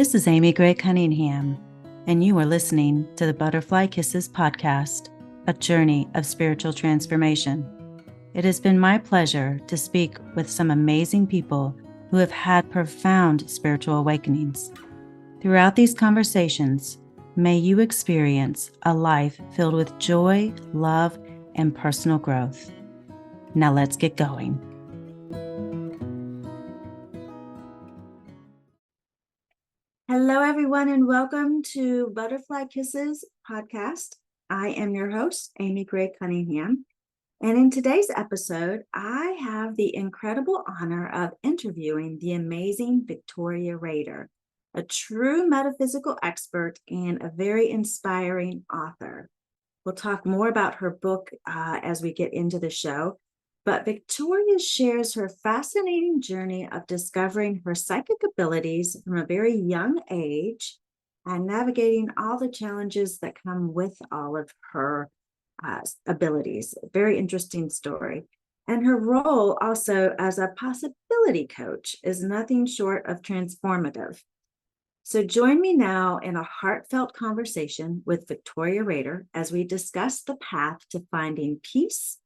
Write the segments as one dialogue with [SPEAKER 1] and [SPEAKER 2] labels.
[SPEAKER 1] This is Amy Gray-Cunningham, and you are listening to the Butterfly Kisses Podcast, a journey of spiritual transformation. It has been my pleasure to speak with some amazing people who have had profound spiritual awakenings. Throughout these conversations, may you experience a life filled with joy, love, and personal growth. Now let's get going. Hello, everyone, and welcome to Butterfly Kisses Podcast. I am your host, Amy Gray-Cunningham. And in today's episode, I have the incredible honor of interviewing the amazing Victoria Rader, a true metaphysical expert and a very inspiring author. We'll talk more about her book as we get into the show. But Victoria shares her fascinating journey of discovering her psychic abilities from a very young age and navigating all the challenges that come with all of her abilities. Very interesting story. And her role also as a possibility coach is nothing short of transformative. So join me now in a heartfelt conversation with Victoria Rader as we discuss the path to finding peace,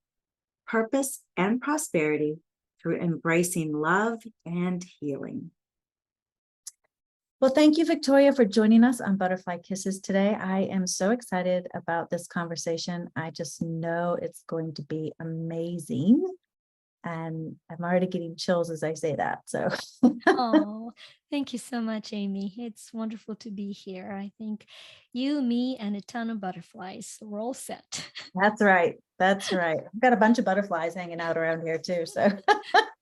[SPEAKER 1] purpose, and prosperity through embracing love and healing. Well, thank you, Victoria, for joining us on Butterfly Kisses today. I am so excited about this conversation. I just know it's going to be amazing. And I'm already getting chills as I say that. So,
[SPEAKER 2] Oh, thank you so much, Amy. It's wonderful to be here. I think you, me, and a ton of butterflies. We're all set.
[SPEAKER 1] That's right. That's right. I've got a bunch of butterflies hanging out around here too. So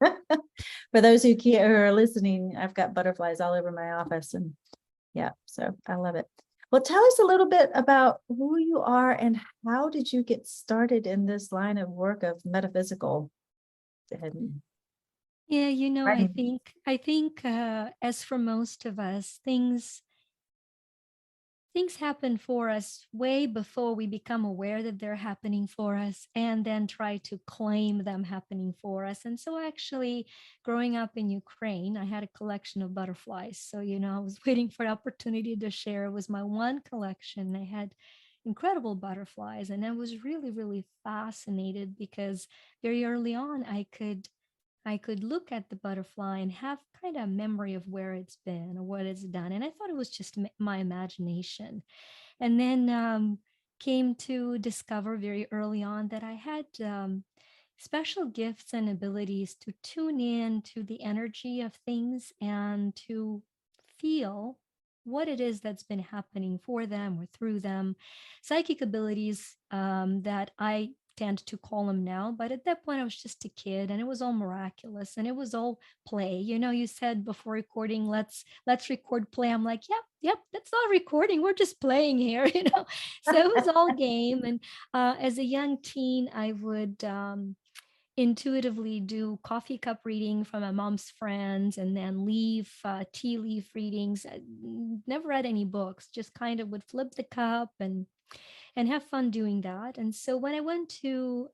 [SPEAKER 1] for those who are listening, I've got butterflies all over my office, and yeah, so I love it. Well, tell us a little bit about who you are and how did you get started in this line of work of metaphysical?
[SPEAKER 2] Yeah,
[SPEAKER 1] Right.
[SPEAKER 2] I think as for most of us, things happen for us way before we become aware that they're happening for us and then try to claim them happening for us. And so actually growing up in Ukraine, I had a collection of butterflies. So, I was waiting for the opportunity to share. It was my one collection. I had incredible butterflies, and I was really, really fascinated because very early on I could look at the butterfly and have kind of a memory of where it's been or what it's done. And I thought it was just my imagination. And then came to discover very early on that I had special gifts and abilities to tune in to the energy of things and to feel what it is that's been happening for them or through them. Psychic abilities that I tend to call them now, but at that point I was just a kid and it was all miraculous and it was all play. You said before recording, let's record play. I'm like, yep, that's not recording, we're just playing here. So it was all game. And as a young teen, I would intuitively do coffee cup reading from my mom's friends and then tea leaf readings. I never read any books, just kind of would flip the cup and have fun doing that. And so when I went to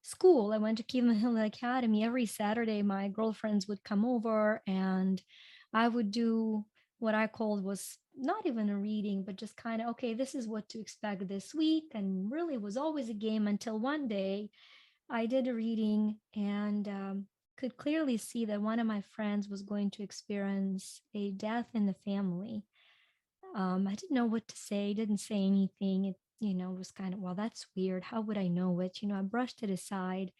[SPEAKER 2] school, I went to Kevin Hill Academy. Every Saturday, my girlfriends would come over and I would do what I called was not even a reading, but just kind of, okay, this is what to expect this week. And really was always a game until one day I did a reading and could clearly see that one of my friends was going to experience a death in the family. I didn't know what to say, didn't say anything. It, was kind of, well, that's weird. How would I know it? I brushed it aside.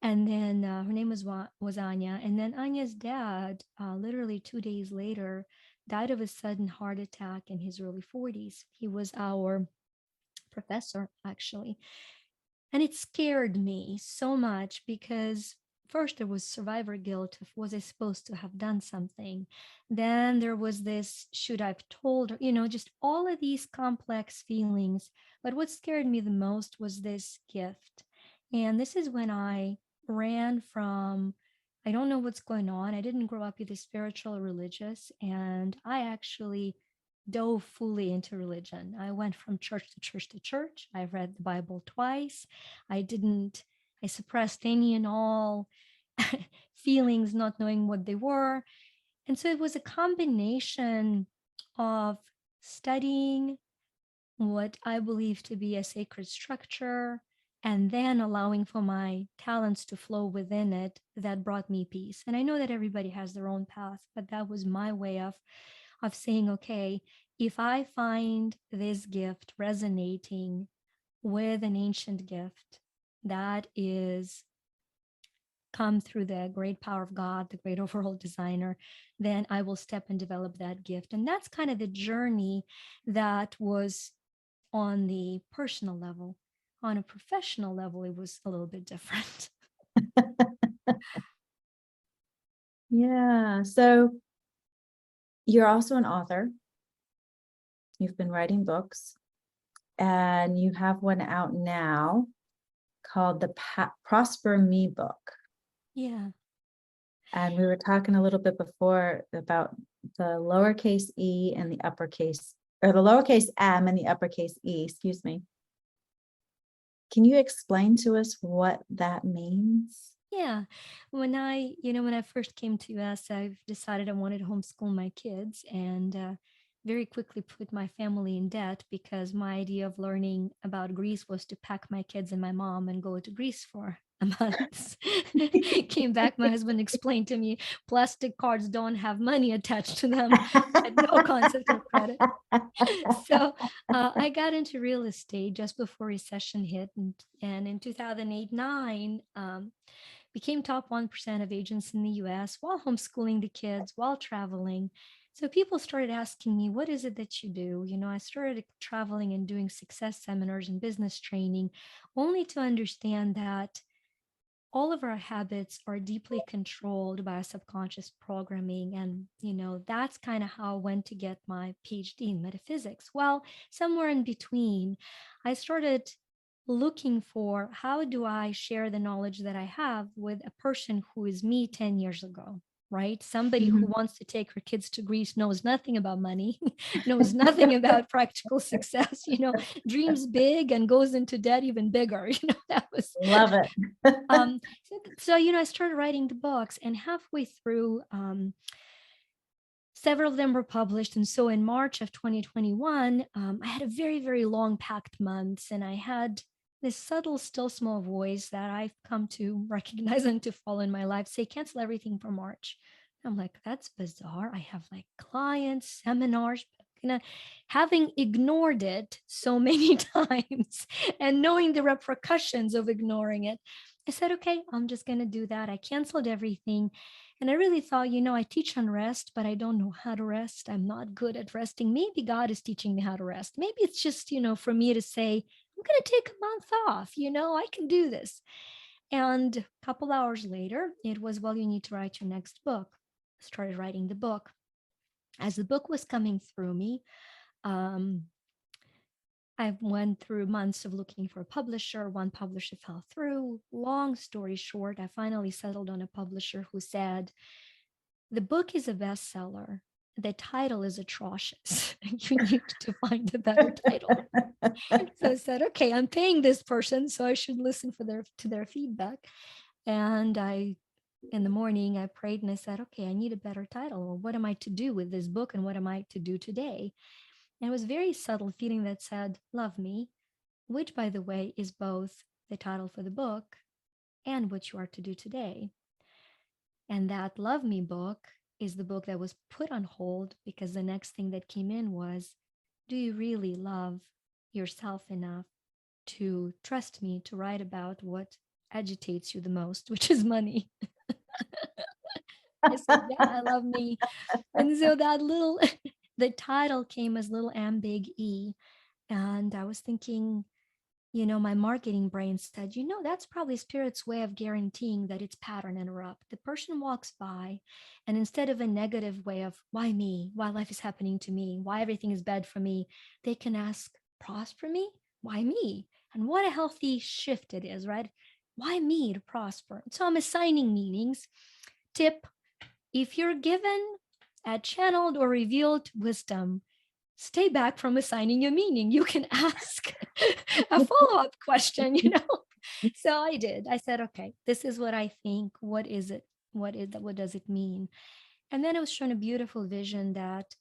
[SPEAKER 2] And then her name was Anya. And then Anya's dad, literally 2 days later, died of a sudden heart attack in his early 40s. He was our professor, actually. And it scared me so much because first there was survivor guilt of was I supposed to have done something? Then there was this, should I've told her, just all of these complex feelings. But what scared me the most was this gift. And this is when I ran from, I don't know what's going on. I didn't grow up either spiritual or religious. And I actually dove fully into religion. I went from church to church to church. I read the Bible twice. I suppressed any and all feelings, not knowing what they were. And so it was a combination of studying what I believe to be a sacred structure, and then allowing for my talents to flow within it, that brought me peace. And I know that everybody has their own path, but that was my way of saying, okay, if I find this gift resonating with an ancient gift that is come through the great power of God, the great overall designer, then I will step and develop that gift. And that's kind of the journey that was on the personal level. On a professional level, it was a little bit different.
[SPEAKER 1] Yeah. So you're also an author. You've been writing books, and you have one out now called the ProspermE book.
[SPEAKER 2] Yeah.
[SPEAKER 1] And we were talking a little bit before about the lowercase e and the uppercase, or the lowercase m and the uppercase e, excuse me. Can you explain to us what that means?
[SPEAKER 2] Yeah. When I first came to US, I've decided I wanted to homeschool my kids, and very quickly put my family in debt, because my idea of learning about Greece was to pack my kids and my mom and go to Greece for a month. Came back, my husband explained to me plastic cards don't have money attached to them. I had no concept of credit. So I got into real estate just before recession hit, and in 2008-9, became top 1% of agents in the US while homeschooling the kids, while traveling. So people started asking me, what is it that you do? I started traveling and doing success seminars and business training, only to understand that all of our habits are deeply controlled by subconscious programming. And, that's kind of how I went to get my PhD in metaphysics. Well, somewhere in between, I started looking for, how do I share the knowledge that I have with a person who is me 10 years ago, right? Somebody who wants to take her kids to Greece, knows nothing about money, knows nothing about practical success, dreams big and goes into debt even bigger. That was
[SPEAKER 1] Love it.
[SPEAKER 2] so I started writing the books, and halfway through, several of them were published. And so in March of 2021, I had a very, very long packed months, and I had this subtle, still small voice that I've come to recognize and to follow in my life say, cancel everything for March. I'm like, that's bizarre. I have like clients, seminars, having ignored it so many times and knowing the repercussions of ignoring it, I said, okay, I'm just going to do that. I canceled everything. And I really thought, I teach on rest, but I don't know how to rest. I'm not good at resting. Maybe God is teaching me how to rest. Maybe it's just, for me to say, I'm going to take a month off. I can do this. And a couple hours later, it was, well, you need to write your next book. I started writing the book. As the book was coming through me, I went through months of looking for a publisher. One publisher fell through. Long story short, I finally settled on a publisher who said, the book is a bestseller. The title is atrocious. You need to find a better title. So I said, okay, I'm paying this person, so I should listen to their feedback. And in the morning, I prayed and I said, okay, I need a better title. What am I to do with this book, and what am I to do today? And it was a very subtle feeling that said, love me, which, by the way, is both the title for the book and what you are to do today. And that Love Me book is the book that was put on hold, because the next thing that came in was, do you really love yourself enough to trust me to write about what agitates you the most, which is money? I said, yeah, I love me. And so that the title came as little M big E. And I was thinking, my marketing brain said, that's probably Spirit's way of guaranteeing that it's pattern interrupt. The person walks by, and instead of a negative way of, why me? Why life is happening to me? Why everything is bad for me? They can ask, prosper me? Why me? And what a healthy shift it is, right? Why me to prosper? So I'm assigning meanings. Tip, if you're given a channeled or revealed wisdom, stay back from assigning a meaning. You can ask a follow-up question, So I did. I said, okay, this is what I think. What is it? What does it mean? And then I was shown a beautiful vision that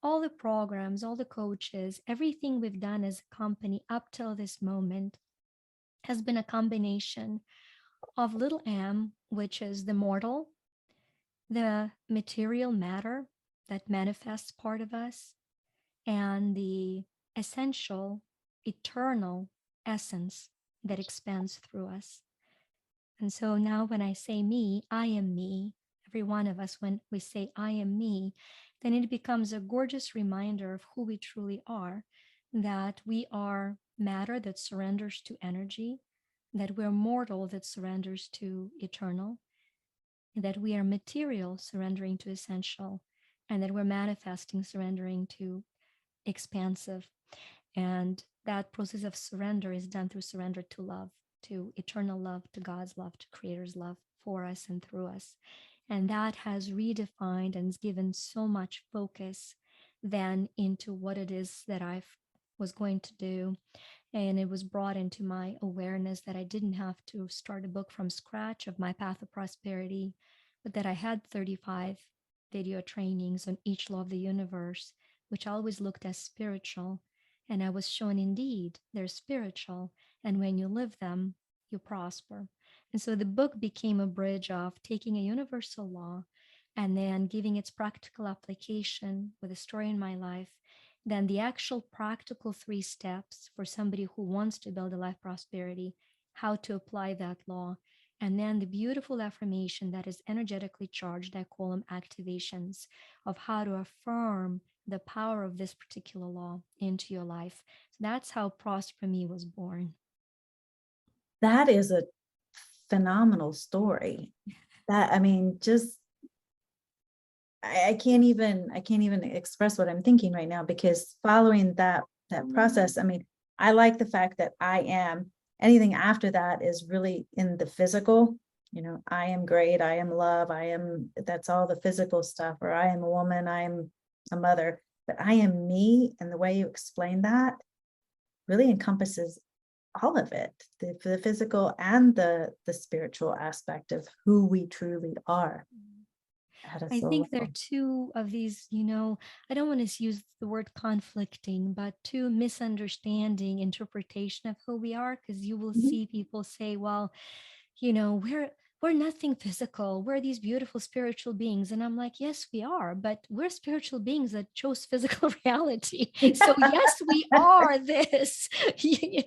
[SPEAKER 2] all the programs, all the coaches, everything we've done as a company up till this moment has been a combination of little m, which is the mortal, the material matter that manifests part of us, and the essential, eternal essence that expands through us. And so now when I say me, I am me, every one of us, when we say I am me, then it becomes a gorgeous reminder of who we truly are, that we are matter that surrenders to energy, that we're mortal that surrenders to eternal, that we are material surrendering to essential, and that we're manifesting surrendering to expansive. And that process of surrender is done through surrender to love, to eternal love, to God's love, to Creator's love for us and through us. And that has redefined and given so much focus then into what it is that I was going to do. And it was brought into my awareness that I didn't have to start a book from scratch of my path of prosperity, but that I had 35 video trainings on each law of the universe, which always looked as spiritual. And I was shown indeed they're spiritual. And when you live them, you prosper. And so the book became a bridge of taking a universal law and then giving its practical application with a story in my life, then the actual practical 3 steps for somebody who wants to build a life prosperity, how to apply that law, and then the beautiful affirmation that is energetically charged, I call them activations, of how to affirm the power of this particular law into your life. So that's how ProsperME was born.
[SPEAKER 1] That is a phenomenal story. That, I mean, just I can't even express what I'm thinking right now, because following that process, I mean, I like the fact that I am, anything after that is really in the physical, you know, I am great, I am love, I am, that's all the physical stuff, or I am a woman, I am a mother, but I am me. And the way you explain that really encompasses all of it, the physical and the spiritual aspect of who we truly are.
[SPEAKER 2] I think there are two of these, I don't want to use the word conflicting, but two misunderstanding interpretation of who we are, because you will see people say, well, we're nothing physical. We're these beautiful spiritual beings. And I'm like, yes, we are, but we're spiritual beings that chose physical reality. So yes, we are this,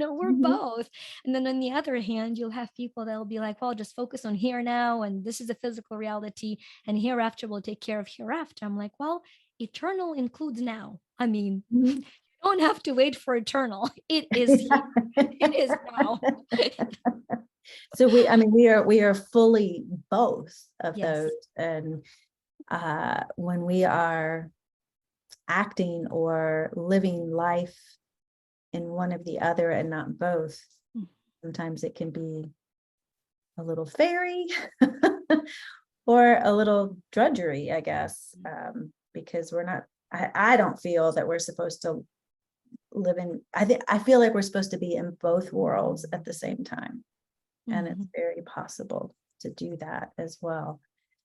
[SPEAKER 2] we're both. And then on the other hand, you'll have people that'll be like, well, just focus on here now. And this is a physical reality. And hereafter will take care of hereafter. I'm like, well, eternal includes now. I mean, you don't have to wait for eternal. It is here. It is now.
[SPEAKER 1] So we are fully both of those. And when we are acting or living life in one of the other and not both, sometimes it can be a little fairy or a little drudgery, I guess, because we're not, I don't feel that we're supposed to live in, I feel like we're supposed to be in both worlds at the same time. And it's very possible to do that as well.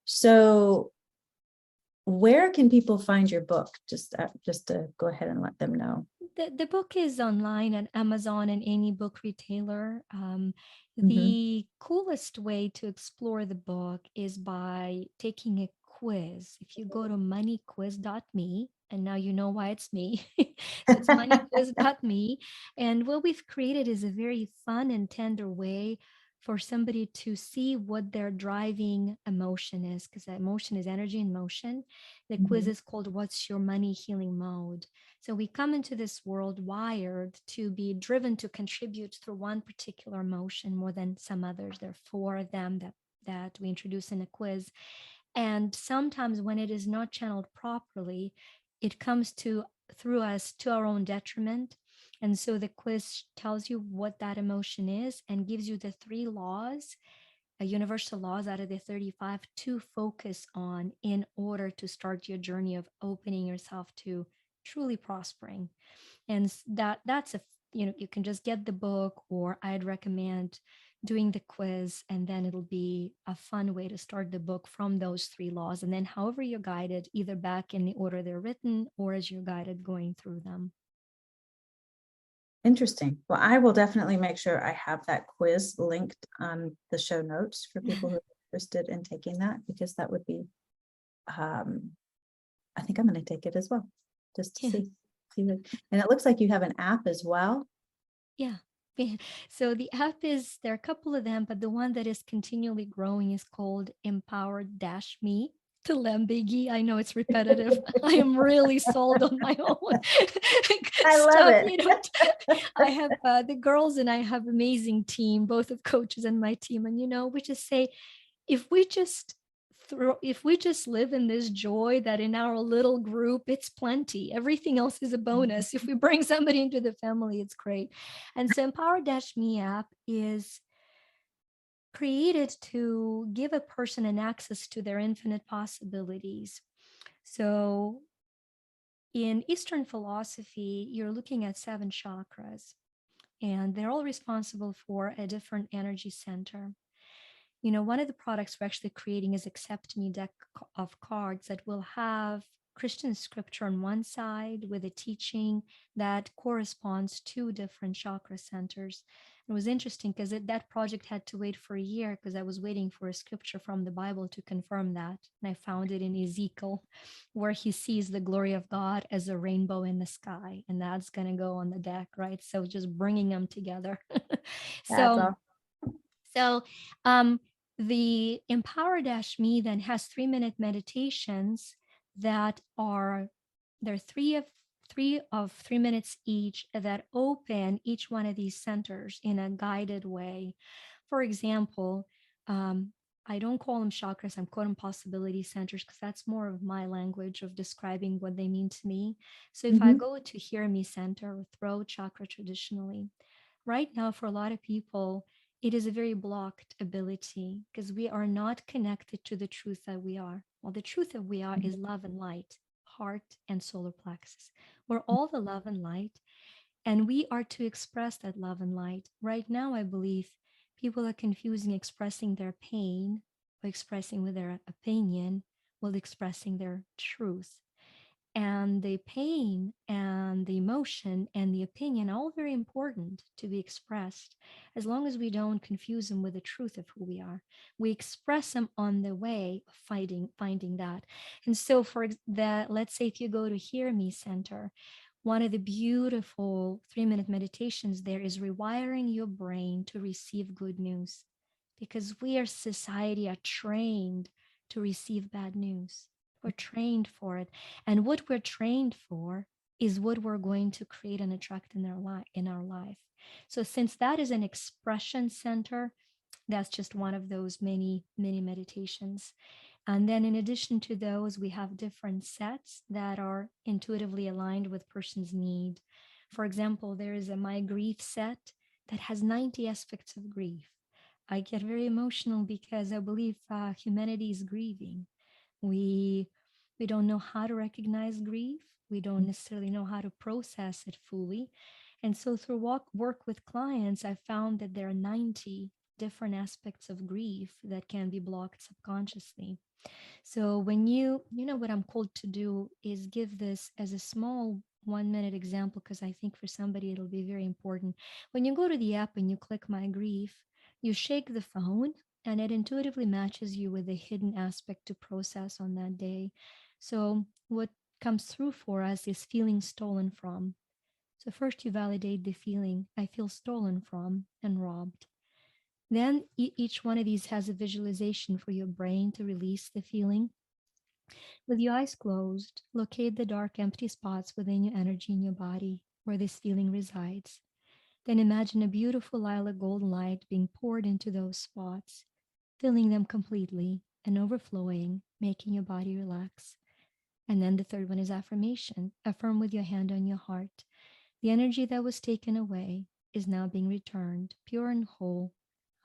[SPEAKER 1] So where can people find your book? Just to go ahead and let them know.
[SPEAKER 2] The book is online at Amazon and any book retailer. The coolest way to explore the book is by taking a quiz. If you go to moneyquiz.me, and now you know why it's me. So it's moneyquiz.me. And what we've created is a very fun and tender way for somebody to see what their driving emotion is, because emotion is energy in motion. The quiz is called What's Your Money Healing Mode? So we come into this world wired to be driven to contribute through one particular emotion more than some others. There are 4 of them that we introduce in a quiz. And sometimes when it is not channeled properly, it comes through us to our own detriment. And so the quiz tells you what that emotion is and gives you the 3 laws, universal laws out of the 35 to focus on in order to start your journey of opening yourself to truly prospering. And that's you can just get the book, or I'd recommend doing the quiz, and then it'll be a fun way to start the book from those 3 laws. And then however you're guided, either back in the order they're written or as you're guided going through them.
[SPEAKER 1] Interesting. Well, I will definitely make sure I have that quiz linked on the show notes for people who are interested in taking that, because that would be, I think I'm going to take it as well, just to see. And it looks like you have an app as well.
[SPEAKER 2] Yeah. So the app there are a couple of them, but the one that is continually growing is called Empower-Me to Lembighi. I know it's repetitive. I am really sold on my own
[SPEAKER 1] I love it.
[SPEAKER 2] I have the girls and I have amazing team, both of coaches and my team. And, we just say, if we just live in this joy that in our little group, it's plenty. Everything else is a bonus. If we bring somebody into the family, it's great. And so Empower-Me app is created to give a person an access to their infinite possibilities. So in Eastern philosophy, you're looking at 7 chakras, and they're all responsible for a different energy center. One of the products we're actually creating is Accept Me deck of cards that will have Christian scripture on one side with a teaching that corresponds to different chakra centers. It was interesting because that project had to wait for a year because I was waiting for a scripture from the Bible to confirm that. And I found it in Ezekiel, where he sees the glory of God as a rainbow in the sky. And that's going to go on the deck, right? So just bringing them together.
[SPEAKER 1] That's awesome.
[SPEAKER 2] So the Empower-Me then has 3-minute meditations that they're three of 3 minutes each that open each one of these centers in a guided way. For example, I don't call them chakras, I'm calling them possibility centers because that's more of my language of describing what they mean to me. So if I go to Hear Me center or throat chakra traditionally, right now for a lot of people, it is a very blocked ability because we are not connected to the truth that we are. Well, the truth that we are is love and light, heart and solar plexus. We're all the love and light, and we are to express that love and light. Right now, I believe people are confusing expressing their pain or expressing with their opinion with expressing their truth. And the pain and the emotion and the opinion are all very important to be expressed, as long as we don't confuse them with the truth of who we are. We express them on the way of finding that. And so let's say if you go to Hear Me Center, one of the beautiful 3-minute meditations there is rewiring your brain to receive good news, because we as society are trained to receive bad news. We're trained for it. And what we're trained for is what we're going to create and attract in our life. So since that is an expression center, that's just one of those many, many meditations. And then in addition to those, we have different sets that are intuitively aligned with person's need. For example, there is a My Grief set that has 90 aspects of grief. I get very emotional because I believe humanity is grieving. We don't know how to recognize grief. We don't necessarily know how to process it fully. And so through work with clients, I found that there are 90 different aspects of grief that can be blocked subconsciously. So when what I'm called to do is give this as a small 1-minute example, because I think for somebody it'll be very important. When you go to the app and you click My Grief, you shake the phone and it intuitively matches you with a hidden aspect to process on that day. So what comes through for us is feeling stolen from. So first you validate the feeling, I feel stolen from and robbed. Then each one of these has a visualization for your brain to release the feeling. With your eyes closed, locate the dark, empty spots within your energy in your body where this feeling resides. Then imagine a beautiful lilac golden light being poured into those spots, filling them completely and overflowing, making your body relax. And then the third one is affirmation. Affirm with your hand on your heart. The energy that was taken away is now being returned, pure and whole.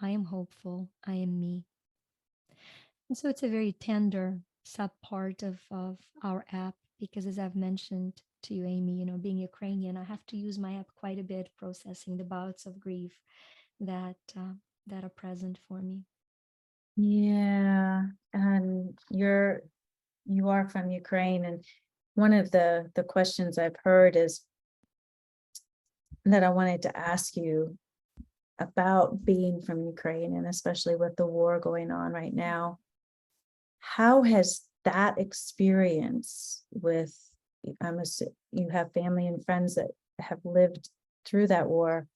[SPEAKER 2] I am hopeful. I am me. And so it's a very tender sub part of our app, because as I've mentioned to you, Amy, being Ukrainian, I have to use my app quite a bit processing the bouts of grief that that are present for me.
[SPEAKER 1] Yeah. And you are from Ukraine, and one of the questions I've heard is that I wanted to ask you about being from Ukraine, and especially with the war going on right now. How has that experience with, you have family and friends that have lived through that war,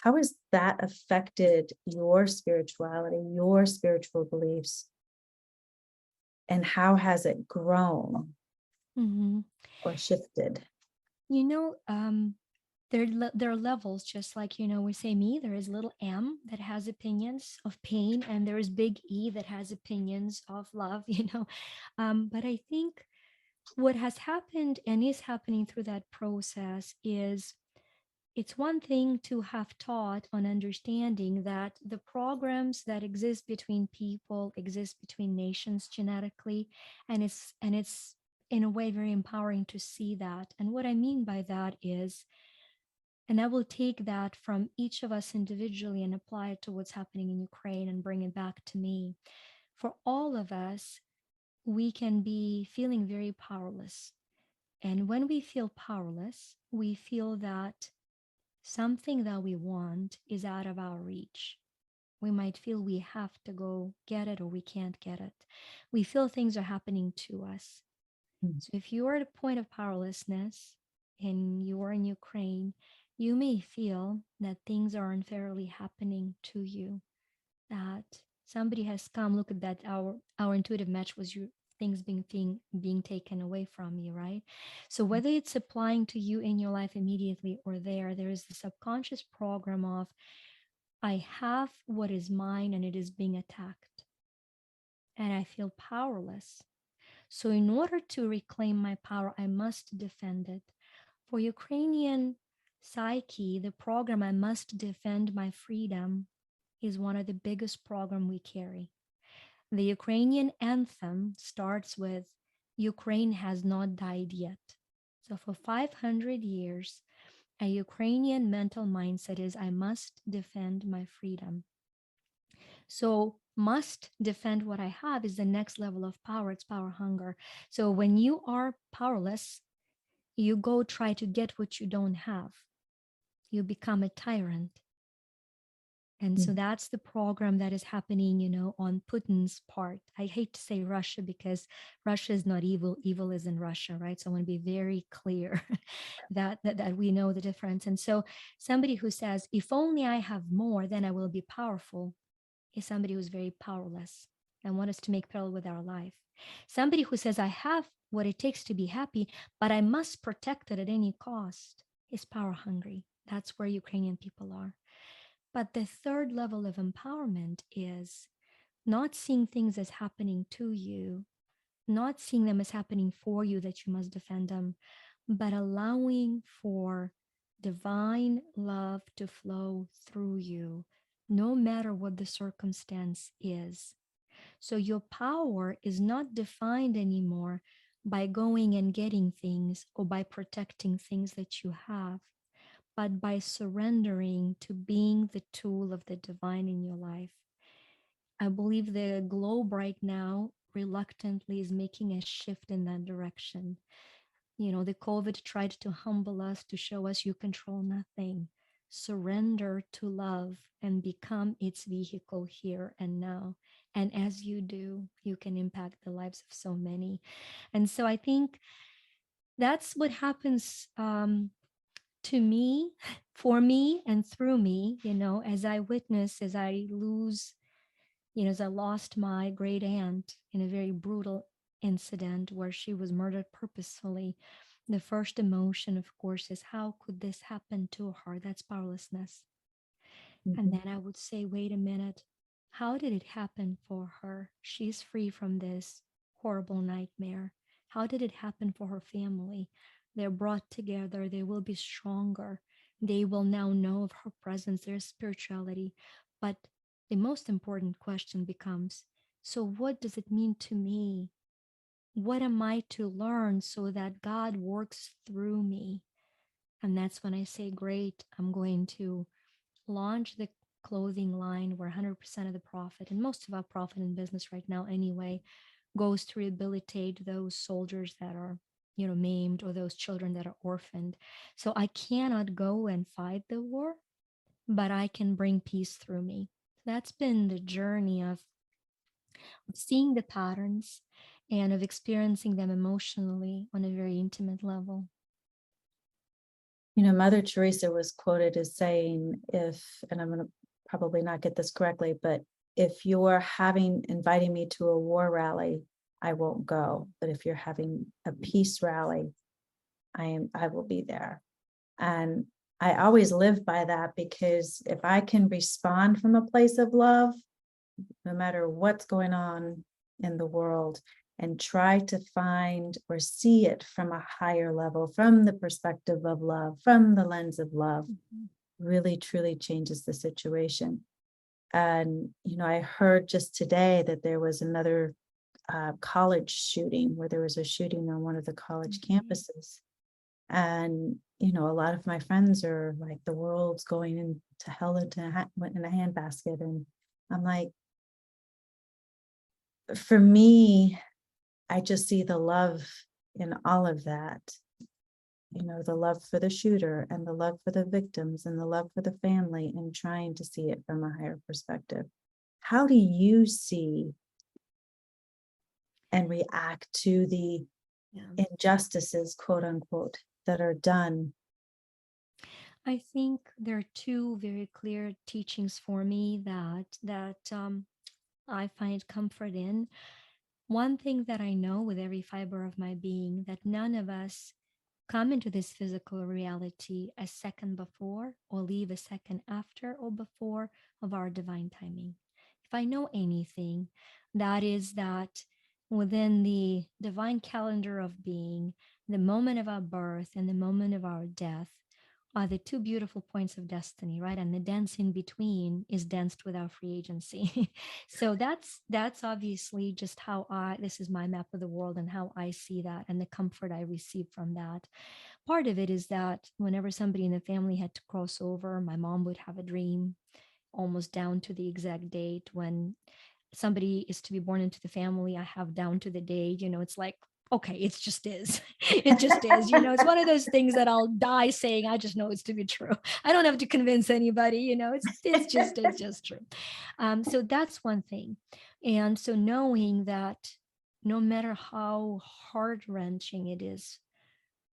[SPEAKER 1] how has that affected your spirituality, your spiritual beliefs, and how has it grown
[SPEAKER 2] Mm-hmm.
[SPEAKER 1] or shifted?
[SPEAKER 2] You know, there are levels, just like, we say me, there is little m that has opinions of pain, and there is big E that has opinions of love, but I think what has happened and is happening through that process is, it's one thing to have taught on understanding that the programs that exist between people exist between nations genetically, and it's in a way very empowering to see that. And what I mean by that is, and I will take that from each of us individually and apply it to what's happening in Ukraine and bring it back to me. For all of us, we can be feeling very powerless. And when we feel powerless, we feel that something that we want is out of our reach. We might feel we have to go get it or we can't get it. We feel things are happening to us. So if you are at a point of powerlessness and you are in Ukraine, you may feel that things are unfairly happening to you, that somebody has come. Look at that. Our intuitive match was your things being taken away from you, right? So whether it's applying to you in your life immediately or there is the subconscious program of, I have what is mine and it is being attacked, and I feel powerless. So in order to reclaim my power, I must defend it. For Ukrainian psyche, the program, I must defend my freedom, is one of the biggest program we carry. The Ukrainian anthem starts with, Ukraine has not died yet. So for 500 years, a Ukrainian mental mindset is, I must defend my freedom. So must defend what I have is the next level of power. It's power hunger. So when you are powerless, you go try to get what you don't have. You become a tyrant. And so that's the program that is happening, on Putin's part. I hate to say Russia because Russia is not evil. Evil is in Russia, right? So I want to be very clear that we know the difference. And so somebody who says, if only I have more, then I will be powerful, is somebody who's very powerless and wants us to make parallel with our life. Somebody who says, I have what it takes to be happy, but I must protect it at any cost, is power hungry. That's where Ukrainian people are. But the third level of empowerment is not seeing things as happening to you, not seeing them as happening for you, that you must defend them, but allowing for divine love to flow through you, no matter what the circumstance is. So your power is not defined anymore by going and getting things or by protecting things that you have, but by surrendering to being the tool of the divine in your life. I believe the globe right now reluctantly is making a shift in that direction. The COVID tried to humble us, to show us you control nothing. Surrender to love and become its vehicle here and now. And as you do, you can impact the lives of so many. And so I think that's what happens to me, for me, and through me, as I witness, as I lose, as I lost my great aunt in a very brutal incident where she was murdered purposefully. The first emotion, of course, is, how could this happen to her? That's powerlessness. And then I would say, wait a minute, how did it happen for her? She's free from this horrible nightmare. How did it happen for her family? They're brought together. They will be stronger. They will now know of her presence, their spirituality. But the most important question becomes, so what does it mean to me? What am I to learn so that God works through me? And that's when I say, great, I'm going to launch the clothing line where 100% of the profit, and most of our profit in business right now anyway, goes to rehabilitate those soldiers that are, maimed, or those children that are orphaned. So I cannot go and fight the war, but I can bring peace through me. That's been the journey of seeing the patterns and of experiencing them emotionally on a very intimate level.
[SPEAKER 3] Mother Teresa was quoted as saying, and I'm going to probably not get this correctly, but if you're inviting me to a war rally, I won't go. But if you're having a peace rally, I will be there. And I always live by that, because if I can respond from a place of love, no matter what's going on in the world, and try to find or see it from a higher level, from the perspective of love, from the lens of love, really truly changes the situation. And, I heard just today that there was another college shooting, where there was a shooting on one of the college campuses. And, a lot of my friends are like, the world's going into hell in a handbasket. And I'm like, for me, I just see the love in all of that. The love for the shooter, and the love for the victims, and the love for the family, and trying to see it from a higher perspective. How do you see and react to the injustices, quote unquote, that are done?
[SPEAKER 2] I think there are two very clear teachings for me that I find comfort in. One thing that I know with every fiber of my being, that none of us come into this physical reality a second before, or leave a second after or before of our divine timing. If I know anything, that is that within the divine calendar of being, the moment of our birth and the moment of our death are the two beautiful points of destiny, right? And the dance in between is danced with our free agency. So that's obviously just how this is my map of the world and how I see that, and the comfort I receive from that. Part of it is that whenever somebody in the family had to cross over, my mom would have a dream almost down to the exact date. When somebody is to be born into the family, I have down to the day. It's like, okay, it just is. It just is. It's one of those things that I'll die saying, I just know it's to be true. I don't have to convince anybody. It's just true. So that's one thing. And so knowing that no matter how heart-wrenching it is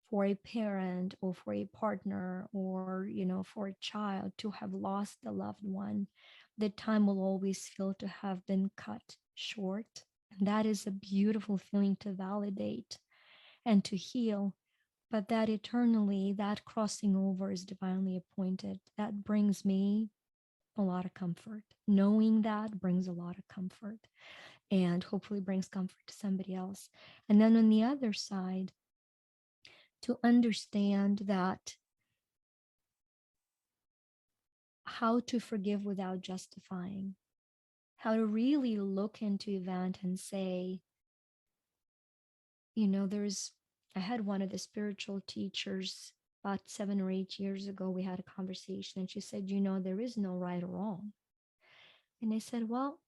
[SPEAKER 2] for a parent or for a partner, or for a child to have lost a loved one, the time will always feel to have been cut short. And that is a beautiful feeling to validate and to heal. But that eternally, that crossing over is divinely appointed. That brings me a lot of comfort. Knowing that brings a lot of comfort, and hopefully brings comfort to somebody else. And then on the other side, to understand that how to forgive without justifying, how to really look into event and say, I had one of the spiritual teachers about 7 or 8 years ago. We had a conversation and she said, there is no right or wrong. And I said, well,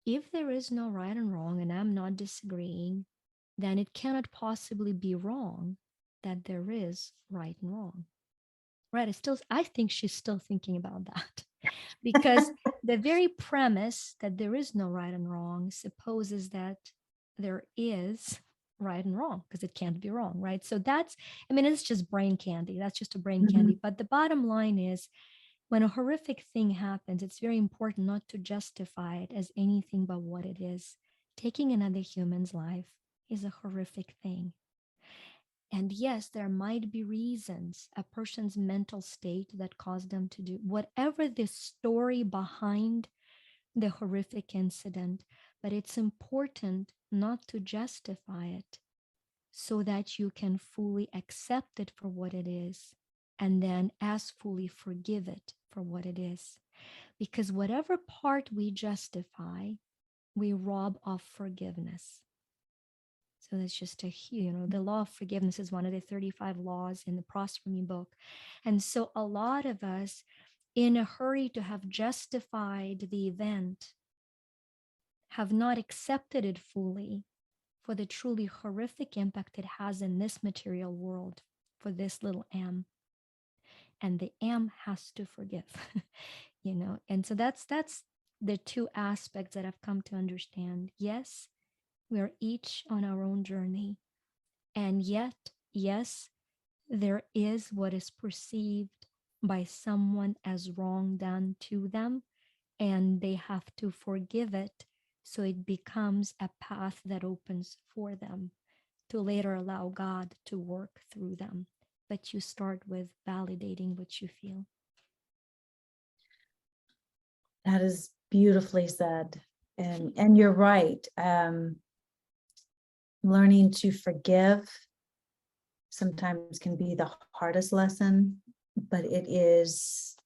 [SPEAKER 2] if there is no right and wrong, and I'm not disagreeing, then it cannot possibly be wrong that there is right and wrong. Right. I think she's still thinking about that, because the very premise that there is no right and wrong supposes that there is right and wrong, because it can't be wrong. Right. So it's just brain candy. That's just a brain candy. But the bottom line is, when a horrific thing happens, it's very important not to justify it as anything but what it is. Taking another human's life is a horrific thing. And yes, there might be reasons, a person's mental state, that caused them to do whatever the story behind the horrific incident. But it's important not to justify it, so that you can fully accept it for what it is, and then as fully forgive it for what it is. Because whatever part we justify, we rob of forgiveness. So that's just the law of forgiveness is one of the 35 laws in the ProspermE book. And so a lot of us in a hurry to have justified the event, have not accepted it fully for the truly horrific impact it has in this material world for this little M. And the M has to forgive, and so that's the two aspects that I've come to understand. Yes, we are each on our own journey, and yet, yes, there is what is perceived by someone as wrong done to them, and they have to forgive it, so it becomes a path that opens for them to later allow God to work through them. But you start with validating what you feel.
[SPEAKER 3] That is beautifully said. And you're right. Learning to forgive sometimes can be the hardest lesson, but it's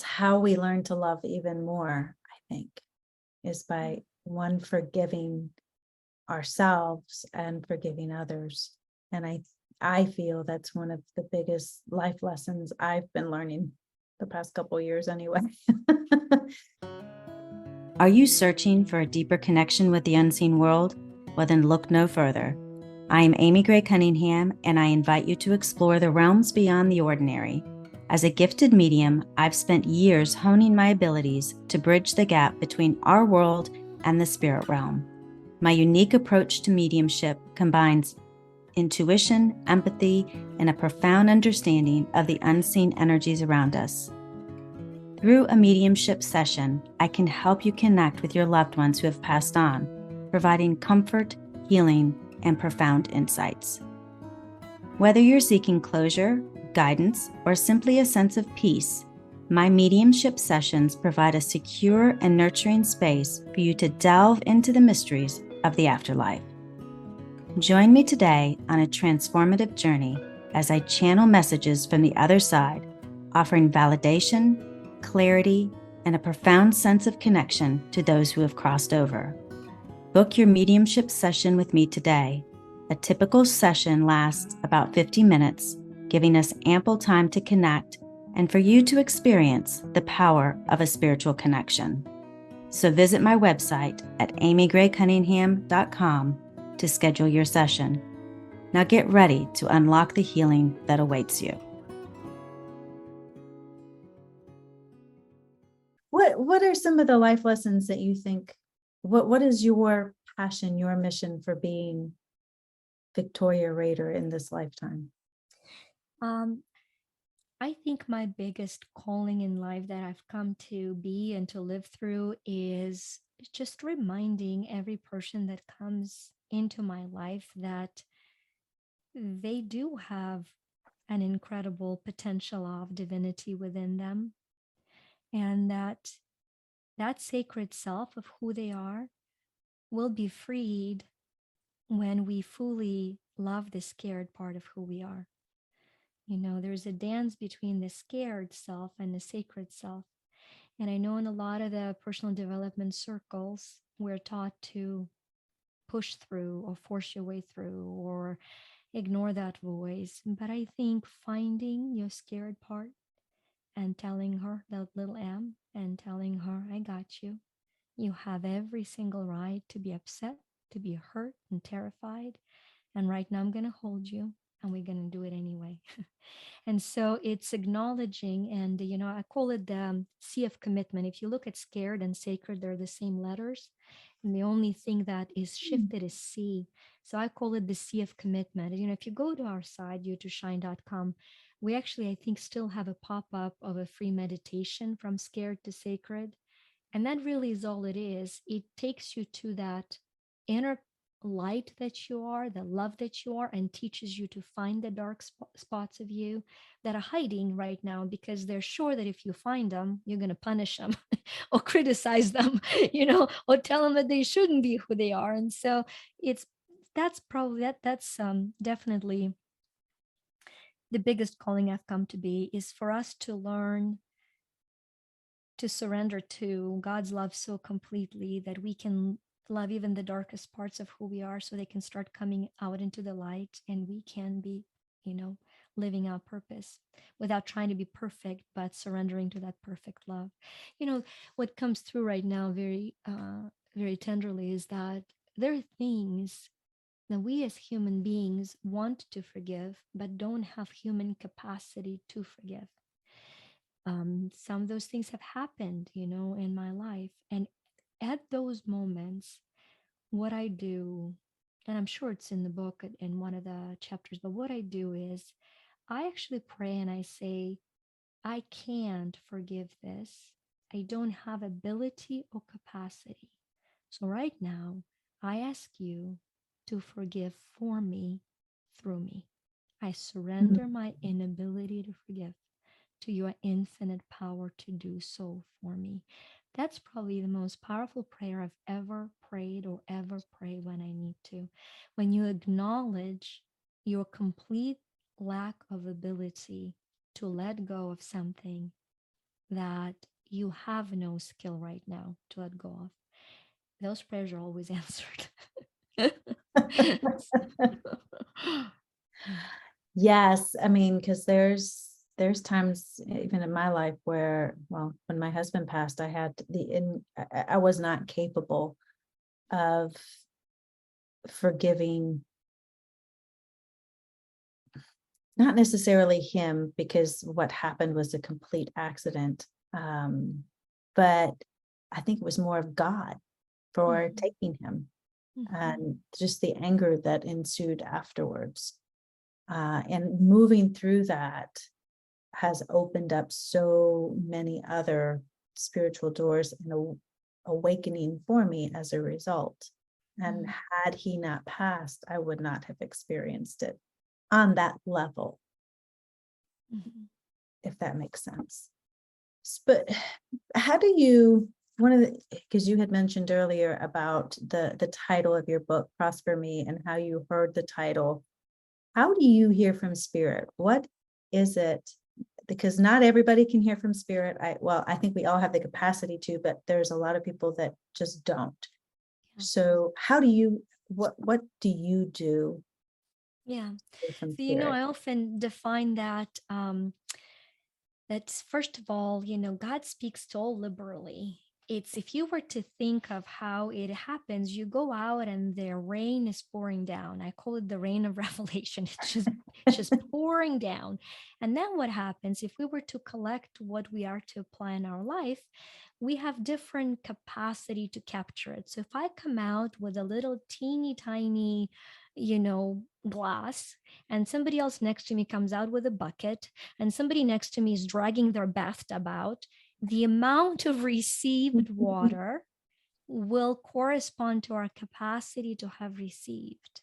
[SPEAKER 3] how we learn to love even more, I think, is by one, forgiving ourselves and forgiving others. And I feel that's one of the biggest life lessons I've been learning the past couple of years anyway.
[SPEAKER 1] Are you searching for a deeper connection with the unseen world? Well, then look no further. I am Amy Gray-Cunningham, and I invite you to explore the realms beyond the ordinary. As a gifted medium, I've spent years honing my abilities to bridge the gap between our world and the spirit realm. My unique approach to mediumship combines intuition, empathy, and a profound understanding of the unseen energies around us. Through a mediumship session, I can help you connect with your loved ones who have passed on, providing comfort, healing, and profound insights. Whether you're seeking closure, guidance, or simply a sense of peace, my mediumship sessions provide a secure and nurturing space for you to delve into the mysteries of the afterlife. Join me today on a transformative journey as I channel messages from the other side, offering validation, clarity, and a profound sense of connection to those who have crossed over. Book your mediumship session with me today. A typical session lasts about 50 minutes, giving us ample time to connect and for you to experience the power of a spiritual connection. So visit my website at AmyGrayCunningham.com to schedule your session. Now get ready to unlock the healing that awaits you.
[SPEAKER 3] What are some of the life lessons that you think, what is your passion, your mission for being Victoria Rader in this lifetime?
[SPEAKER 2] I think my biggest calling in life that I've come to be and to live through is just reminding every person that comes into my life that they do have an incredible potential of divinity within them, and that sacred self of who they are will be freed when we fully love the scared part of who we are. There's a dance between the scared self and the sacred self. And I know in a lot of the personal development circles, we're taught to push through or force your way through or ignore that voice. But I think finding your scared part and telling her, that little M, and telling her, I got you. You have every single right to be upset, to be hurt and terrified. And right now I'm going to hold you, and we're going to do it anyway. And so it's acknowledging, and I call it the sea of commitment. If you look at scared and sacred, they're the same letters, and the only thing that is shifted is sea. So I call it the sea of commitment. If you go to our site, youtoshine.com, we actually, I think, still have a pop-up of a free meditation from scared to sacred. And that really is all it is. It takes you to that inner light that you are, the love that you are, and teaches you to find the dark spots of you that are hiding right now, because they're sure that if you find them, you're going to punish them or criticize them, or tell them that they shouldn't be who they are. And so that's definitely the biggest calling I've come to be, is for us to learn to surrender to God's love so completely that we can love even the darkest parts of who we are, so they can start coming out into the light, and we can be, living our purpose without trying to be perfect, but surrendering to that perfect love. You know, what comes through right now very tenderly is that there are things that we as human beings want to forgive, but don't have human capacity to forgive. Some of those things have happened, in my life. And at those moments, what I do, and I'm sure it's in the book in one of the chapters, but what I do is I actually pray and I say, I can't forgive this. I don't have ability or capacity. So right now, I ask you to forgive for me through me. I surrender my inability to forgive to your infinite power to do so for me. That's probably the most powerful prayer I've ever prayed or ever pray when I need to. When you acknowledge your complete lack of ability to let go of something that you have no skill right now to let go of, those prayers are always answered.
[SPEAKER 3] Yes, I mean, because there's times even in my life where, well, when my husband passed, I was not capable of forgiving, not necessarily him, because what happened was a complete accident. But I think it was more of God for taking him, and just the anger that ensued afterwards. And moving through that has opened up so many other spiritual doors and awakening for me as a result. And had he not passed, I would not have experienced it on that level, if that makes sense. But how do you, because you had mentioned earlier about the title of your book, ProsperME, and how you heard the title. How do you hear from spirit? What is it? Because not everybody can hear from spirit. I think we all have the capacity to, but there's a lot of people that just don't. Yeah. So what do you do?
[SPEAKER 2] Yeah. So, I often define that, that's first of all, God speaks so liberally. It's if you were to think of how it happens, you go out and the rain is pouring down. I call it the rain of revelation. It's just pouring down. And then what happens if we were to collect what we are to apply in our life, we have different capacity to capture it. So if I come out with a little teeny tiny, glass, and somebody else next to me comes out with a bucket, and somebody next to me is dragging their bathtub out, the amount of received water will correspond to our capacity to have received,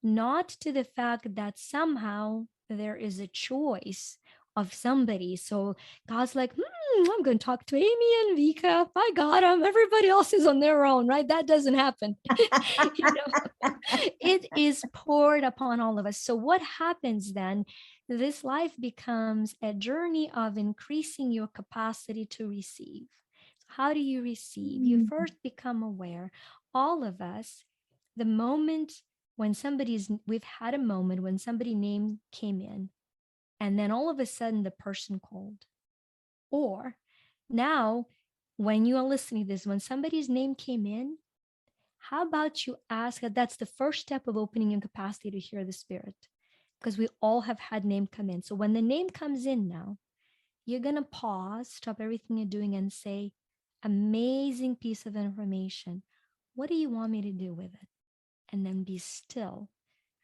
[SPEAKER 2] not to the fact that somehow there is a choice of somebody. So God's like, I'm going to talk to Amy and Vika. I got them. Everybody else is on their own, right? That doesn't happen. It is poured upon all of us. So what happens then? This life becomes a journey of increasing your capacity to receive. How do you receive? You first become aware. All of us, the moment when we've had a moment when somebody's name came in, and then all of a sudden the person called. Or now, when you are listening to this, when somebody's name came in, how about you ask that? That's the first step of opening your capacity to hear the spirit, because we all have had name come in. So when the name comes in now, you're going to pause, stop everything you're doing and say, amazing piece of information. What do you want me to do with it? And then be still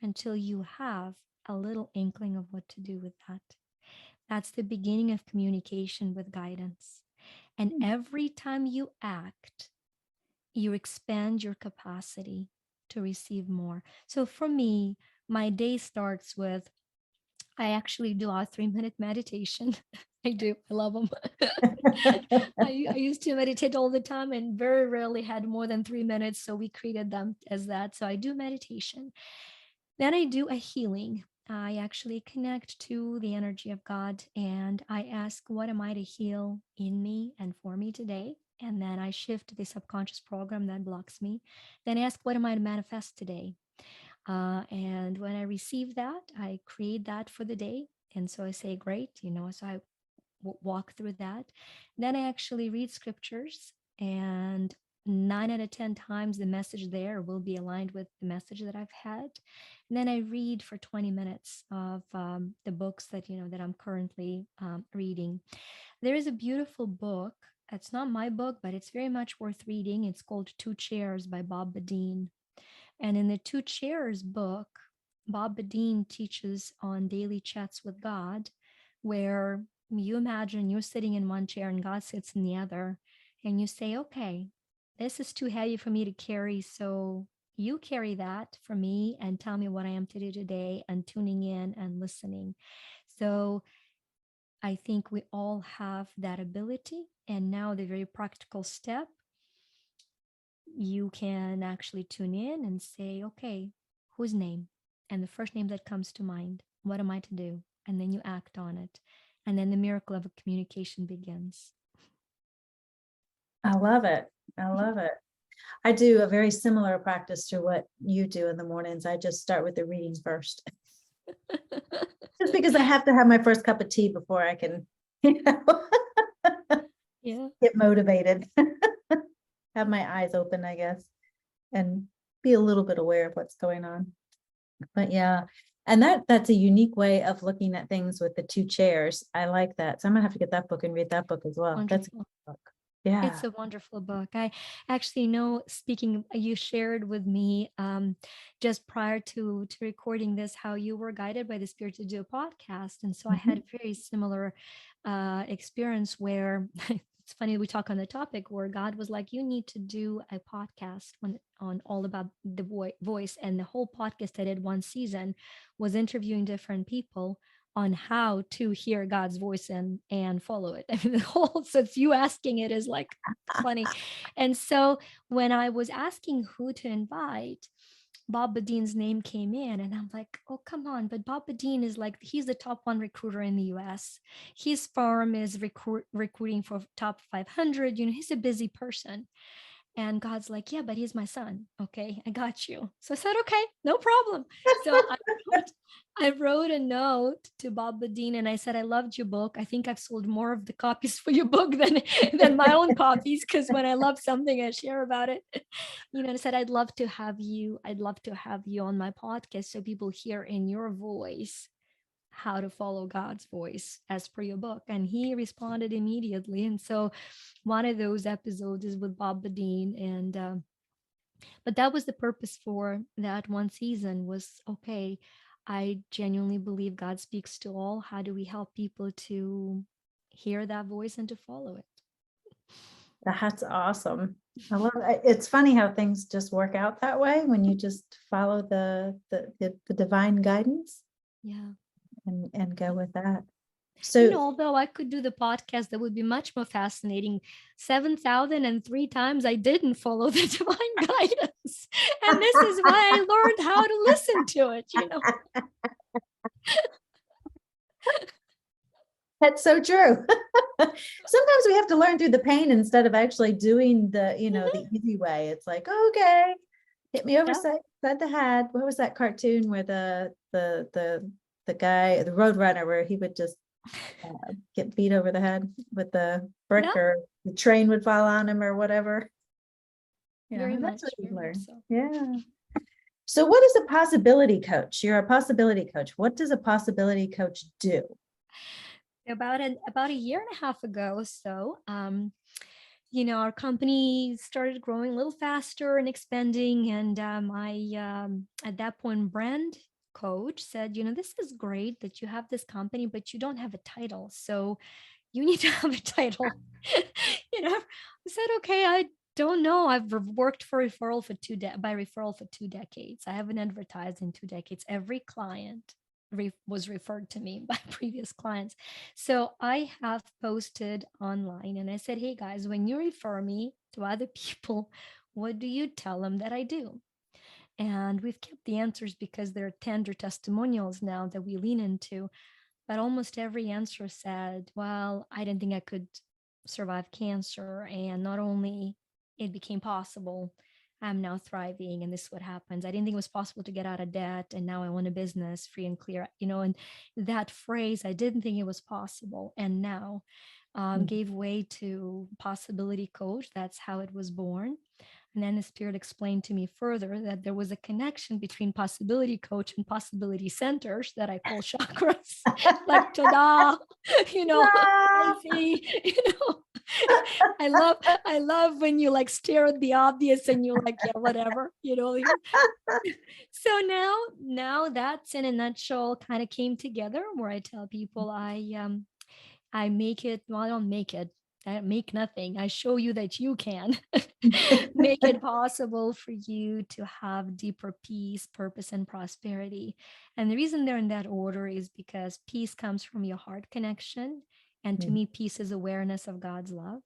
[SPEAKER 2] until you have a little inkling of what to do with that. That's the beginning of communication with guidance. And every time you act, you expand your capacity to receive more. So for me, my day starts with, I actually do a 3-minute meditation. I do. I love them. I used to meditate all the time and very rarely had more than 3 minutes. So we created them as that. So I do meditation. Then I do a healing. I actually connect to the energy of God and I ask, what am I to heal in me and for me today? And then I shift the subconscious program that blocks me. Then I ask, what am I to manifest today? And when I receive that, I create that for the day. And so I say, great, so I walk through that. Then I actually read scriptures, and 9 out of 10 times the message there will be aligned with the message that I've had. And then I read for 20 minutes of the books that I'm currently reading. There is a beautiful book. It's not my book, but it's very much worth reading. It's called Two Chairs by Bob Badine. And in the Two Chairs book, Bob Badine teaches on daily chats with God, where you imagine you're sitting in one chair and God sits in the other, and you say, okay, this is too heavy for me to carry. So you carry that for me and tell me what I am to do today, and tuning in and listening. So I think we all have that ability. And now the very practical step, you can actually tune in and say, okay, whose name? And the first name that comes to mind, what am I to do? And then you act on it. And then the miracle of a communication begins.
[SPEAKER 3] I love it. I love it. I do a very similar practice to what you do in the mornings. I just start with the readings first. Just because I have to have my first cup of tea before I can, get motivated. Have my eyes open, I guess, and be a little bit aware of what's going on. But yeah, and that's a unique way of looking at things with the two chairs. I like that. So I'm gonna have to get that book and read that book as well.
[SPEAKER 2] Wonderful.
[SPEAKER 3] That's a good book. Yeah.
[SPEAKER 2] It's a wonderful book. I actually know, speaking, you shared with me just prior to recording this, how you were guided by the Spirit to do a podcast. And so I had a very similar experience where it's funny we talk on the topic, where God was like, you need to do a podcast on all about the voice. And the whole podcast I did one season was interviewing different people on how to hear God's voice and follow it. I mean, the whole, so it's you asking it is like funny. And so when I was asking who to invite, Bob Badine's name came in, and I'm like, oh, come on. But Bob Badine is like, he's the top 1 recruiter in the US. His firm is recruiting for top 500. He's a busy person. And God's like, yeah, but he's my son. Okay, I got you. So I said, okay, no problem. So I wrote a note to Bob Badine, and I said, I loved your book. I think I've sold more of the copies for your book than my own copies, because when I love something, I share about it. And I said, I'd love to have you on my podcast, so people hear in your voice how to follow God's voice as per your book. And he responded immediately. And so one of those episodes is with Bob Badine. And but that was the purpose for that one season, was, okay, I genuinely believe God speaks to all. How do we help people to hear that voice and to follow it?
[SPEAKER 3] That's awesome. I love it. It's funny how things just work out that way when you just follow the divine guidance.
[SPEAKER 2] Yeah.
[SPEAKER 3] And go with that. So,
[SPEAKER 2] although I could do the podcast, that would be much more fascinating. 7,003 times I didn't follow the divine guidance. And this is why I learned how to listen to it,
[SPEAKER 3] That's so true. Sometimes we have to learn through the pain instead of actually doing the, the easy way. It's like, okay, hit me over side the head. What was that cartoon where the guy, the Roadrunner, where he would just get beat over the head with the brick, or the train would fall on him or whatever.
[SPEAKER 2] Very
[SPEAKER 3] That's
[SPEAKER 2] much,
[SPEAKER 3] what you learn.
[SPEAKER 2] So.
[SPEAKER 3] Yeah. So what is a possibility coach? You're a possibility coach. What does a possibility coach do?
[SPEAKER 2] About a year and a half ago, so our company started growing a little faster and expanding, and I at that point, brand coach said, this is great that you have this company, but you don't have a title, so you need to have a title. I said, okay, I don't know. I've worked for referral for 2 decades. I haven't advertised in 2 decades. Every client was referred to me by previous clients. So I have posted online, and I said, hey guys, when you refer me to other people, what do you tell them that I do? And we've kept the answers because they're tender testimonials now that we lean into. But almost every answer said, well, I didn't think I could survive cancer. And not only it became possible, I'm now thriving, and this is what happens. I didn't think it was possible to get out of debt, and now I own a business free and clear, and that phrase, I didn't think it was possible, and now gave way to possibility coach. That's how it was born. And then the spirit explained to me further that there was a connection between possibility coach and possibility centers that I call chakras. Like, ta-da, I see, I love when you like stare at the obvious and you're like, yeah, whatever, So now that's in a nutshell kind of came together, where I tell people I make it, well, I don't make it. I make nothing. I show you that you can make it possible for you to have deeper peace, purpose, and prosperity. And the reason they're in that order is because peace comes from your heart connection. And to me, peace is awareness of God's love.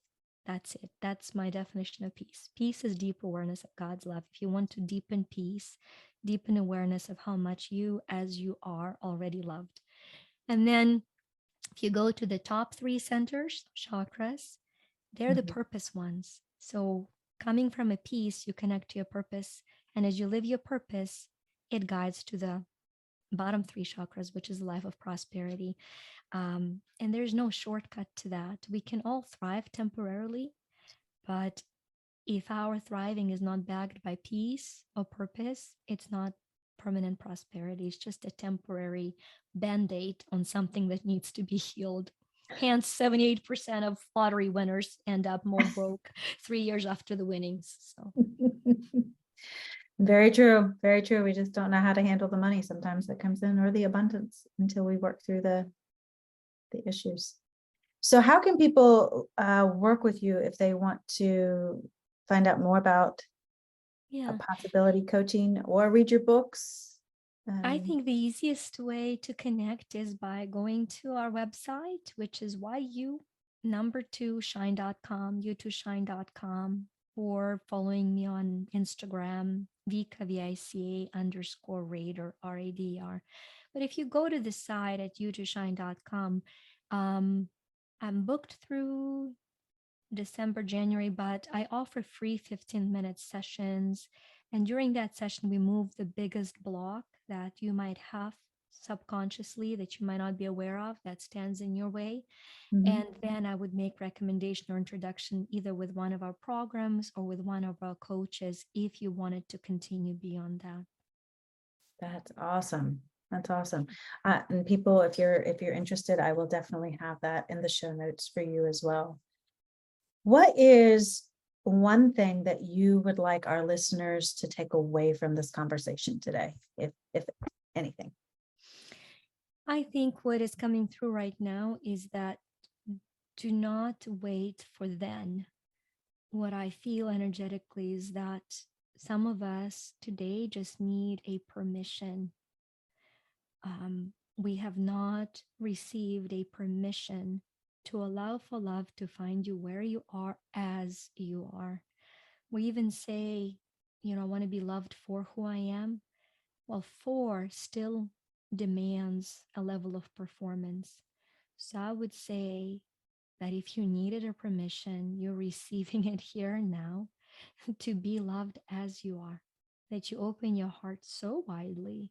[SPEAKER 2] That's it. That's my definition of peace. Peace is deep awareness of God's love. If you want to deepen peace, deepen awareness of how much you as you are already loved. And then if you go to the top 3 centers, chakras, they're the purpose ones. So coming from a peace, you connect to your purpose. And as you live your purpose, it guides to the bottom 3 chakras, which is the life of prosperity. And there's no shortcut to that. We can all thrive temporarily, but if our thriving is not backed by peace or purpose, it's not permanent prosperity. It's just a temporary band-aid on something that needs to be healed. Hence, 78% of lottery winners end up more broke 3 years after the winnings. So
[SPEAKER 3] very true. Very true. We just don't know how to handle the money sometimes that comes in, or the abundance, until we work through the issues. So how can people work with you if they want to find out more about a possibility coaching or read your books?
[SPEAKER 2] I think the easiest way to connect is by going to our website, which is yu2shine.com, u2shine.com, or following me on Instagram, Vica_Rader, RADR. But if you go to the site at yu2shine.com, I'm booked through December, January, but I offer free 15-minute sessions. And during that session, we move the biggest block that you might have subconsciously that you might not be aware of that stands in your way. And then I would make recommendation or introduction either with one of our programs or with one of our coaches if you wanted to continue beyond that.
[SPEAKER 3] That's awesome. That's awesome. And people, if you're interested, I will definitely have that in the show notes for you as well. What is one thing that you would like our listeners to take away from this conversation today, if anything?
[SPEAKER 2] I think what is coming through right now is that do not wait for then. What I feel energetically is that some of us today just need a permission. We have not received a permission to allow for love to find you where you are as you are. We even say, I want to be loved for who I am. Well, for still demands a level of performance. So I would say that if you needed a permission, you're receiving it here and now to be loved as you are, that you open your heart so widely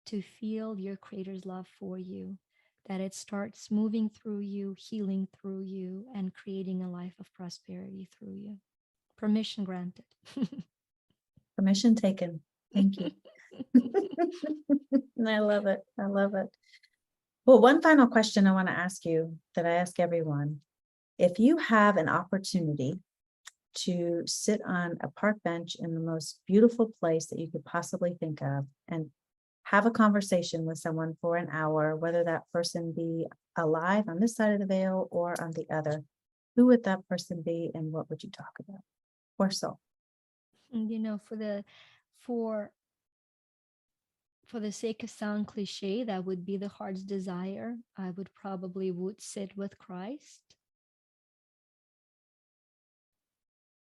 [SPEAKER 2] to feel your Creator's love for you, that it starts moving through you, healing through you, and creating a life of prosperity through you. Permission granted.
[SPEAKER 3] Permission taken. Thank you. I love it. I love it. Well, one final question I want to ask you that I ask everyone. If you have an opportunity to sit on a park bench in the most beautiful place that you could possibly think of and have a conversation with someone for an hour, whether that person be alive on this side of the veil or on the other, who would that person be and what would you talk about? Or so?
[SPEAKER 2] For the sake of sound cliche, that would be the heart's desire. I would sit with Christ.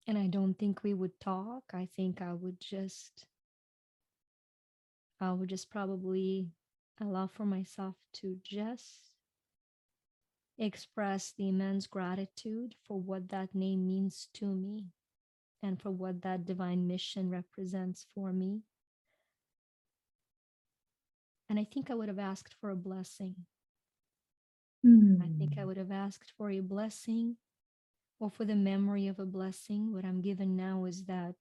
[SPEAKER 2] And I don't think we would talk. I think I would just probably allow for myself to just express the immense gratitude for what that name means to me. and for what that divine mission represents for me. And I think I would have asked for a blessing. I think I would have asked for a blessing, or for the memory of a blessing. What I'm given now is that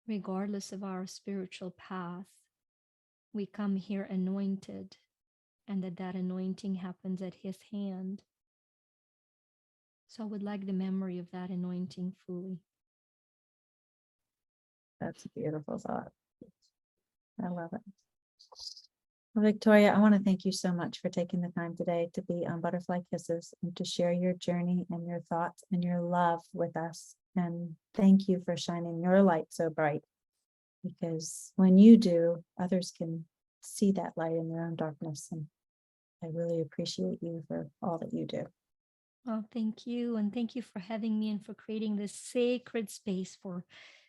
[SPEAKER 2] regardless of our spiritual path, we come here anointed, and that anointing happens at His hand. So I would like the memory of that anointing fully.
[SPEAKER 3] That's a beautiful thought. I love it. Well, Victoria, I want to thank you so much for taking the time today to be on Butterfly Kisses and to share your journey and your thoughts and your love with us. And thank you for shining your light so bright, because when you do, others can see that light in their own darkness. And I really appreciate you for all that you do.
[SPEAKER 2] Oh, thank you. And thank you for having me and for creating this sacred space for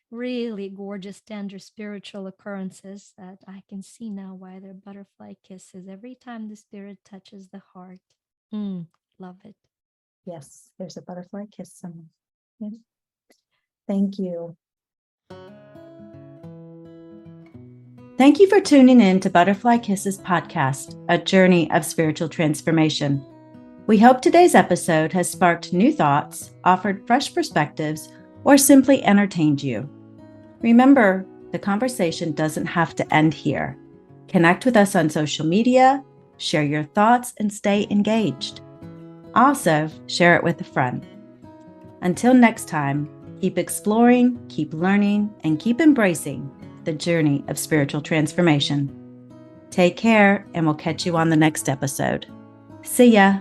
[SPEAKER 2] really gorgeous, tender spiritual occurrences that I can see now why they're butterfly kisses every time the spirit touches the heart. Love it.
[SPEAKER 3] Yes, there's a butterfly kiss somewhere. Yes. Thank you.
[SPEAKER 1] Thank you for tuning in to Butterfly Kisses Podcast, a journey of spiritual transformation. We hope today's episode has sparked new thoughts, offered fresh perspectives, or simply entertained you. Remember, the conversation doesn't have to end here. Connect with us on social media, share your thoughts, and stay engaged. Also, share it with a friend. Until next time, keep exploring, keep learning, and keep embracing the journey of spiritual transformation. Take care, and we'll catch you on the next episode. See ya!